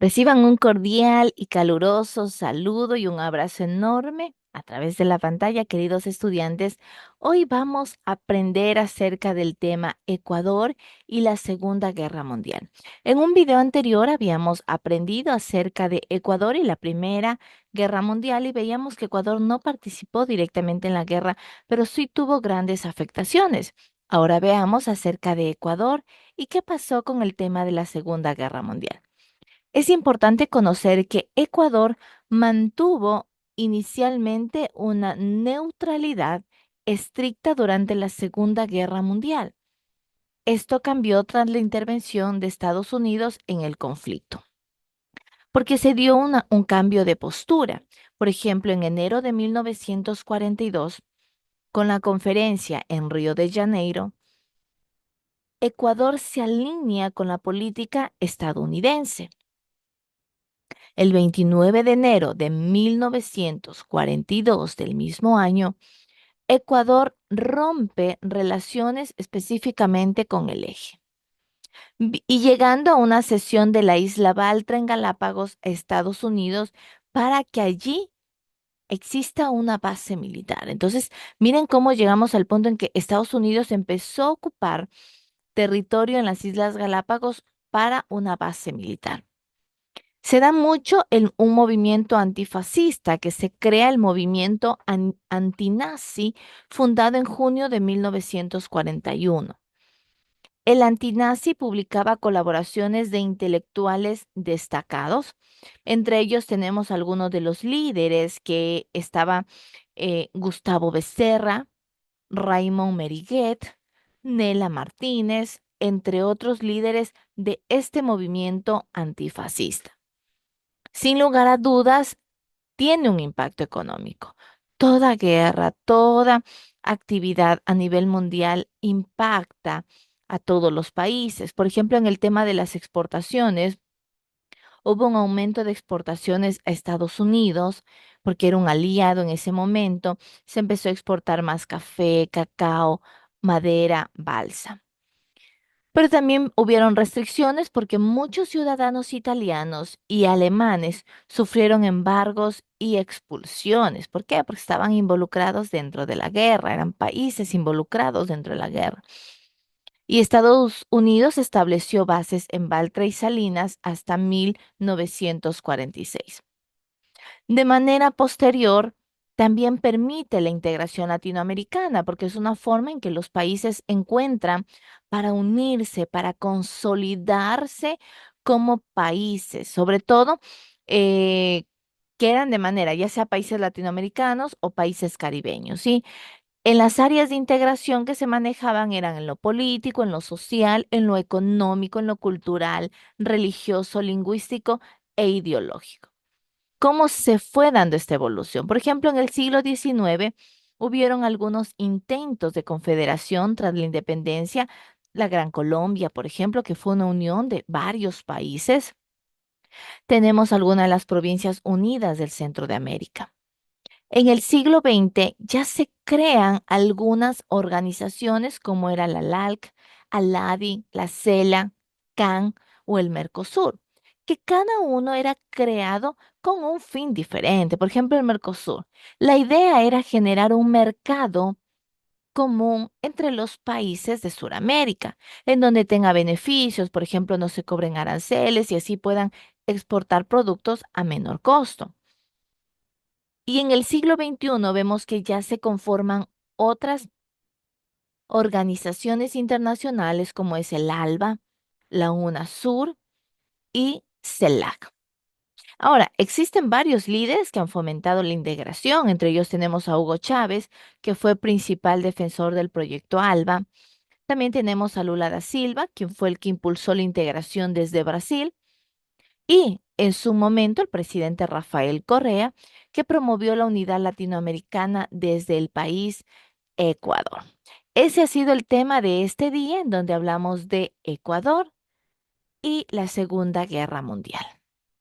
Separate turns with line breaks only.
Reciban un cordial y caluroso saludo y un abrazo enorme a través de la pantalla, queridos estudiantes. Hoy vamos a aprender acerca del tema Ecuador y la Segunda Guerra Mundial. En un video anterior habíamos aprendido acerca de Ecuador y la Primera Guerra Mundial y veíamos que Ecuador no participó directamente en la guerra, pero sí tuvo grandes afectaciones. Ahora veamos acerca de Ecuador y qué pasó con el tema de la Segunda Guerra Mundial. Es importante conocer que Ecuador mantuvo inicialmente una neutralidad estricta durante la Segunda Guerra Mundial. Esto cambió tras la intervención de Estados Unidos en el conflicto, porque se dio un cambio de postura. Por ejemplo, en enero de 1942, con la conferencia en Río de Janeiro, Ecuador se alinea con la política estadounidense. El 29 de enero de 1942 del mismo año, Ecuador rompe relaciones específicamente con el eje. Y llegando a una sesión de la isla Baltra en Galápagos, Estados Unidos, para que allí exista una base militar. Entonces, miren cómo llegamos al punto en que Estados Unidos empezó a ocupar territorio en las Islas Galápagos para una base militar. Se da mucho en un movimiento antifascista que se crea el movimiento antinazi fundado en junio de 1941. El antinazi publicaba colaboraciones de intelectuales destacados. Entre ellos tenemos algunos de los líderes que estaba Gustavo Becerra, Raymond Meriguet, Nela Martínez, entre otros líderes de este movimiento antifascista. Sin lugar a dudas, tiene un impacto económico. Toda guerra, toda actividad a nivel mundial impacta a todos los países. Por ejemplo, en el tema de las exportaciones, hubo un aumento de exportaciones a Estados Unidos porque era un aliado en ese momento. Se empezó a exportar más café, cacao, madera, balsa. Pero también hubieron restricciones porque muchos ciudadanos italianos y alemanes sufrieron embargos y expulsiones. ¿Por qué? Porque estaban involucrados dentro de la guerra, eran países involucrados dentro de la guerra. Y Estados Unidos estableció bases en Baltra y Salinas hasta 1946. De manera posterior, también permite la integración latinoamericana, porque es una forma en que los países encuentran para unirse, para consolidarse como países, sobre todo eh, que eran de manera, ya sea países latinoamericanos o países caribeños, ¿sí? En las áreas de integración que se manejaban eran en lo político, en lo social, en lo económico, en lo cultural, religioso, lingüístico e ideológico. ¿Cómo se fue dando esta evolución? Por ejemplo, en el siglo XIX hubieron algunos intentos de confederación tras la independencia, la Gran Colombia, por ejemplo, que fue una unión de varios países. Tenemos algunas de las provincias unidas del centro de América. En el siglo XX ya se crean algunas organizaciones como era la LALC, ALADI, la CELA, CAN o el Mercosur, que cada uno era creado con un fin diferente. Por ejemplo, el Mercosur. La idea era generar un mercado común entre los países de Sudamérica, en donde tenga beneficios, por ejemplo, no se cobren aranceles y así puedan exportar productos a menor costo. Y en el siglo XXI vemos que ya se conforman otras organizaciones internacionales como es el ALBA, la UNASUR y CELAC. Ahora, existen varios líderes que han fomentado la integración. Entre ellos tenemos a Hugo Chávez, que fue principal defensor del proyecto ALBA. También tenemos a Lula da Silva, quien fue el que impulsó la integración desde Brasil. Y en su momento el presidente Rafael Correa, que promovió la unidad latinoamericana desde el país Ecuador. Ese ha sido el tema de este día en donde hablamos de Ecuador y la Segunda Guerra Mundial.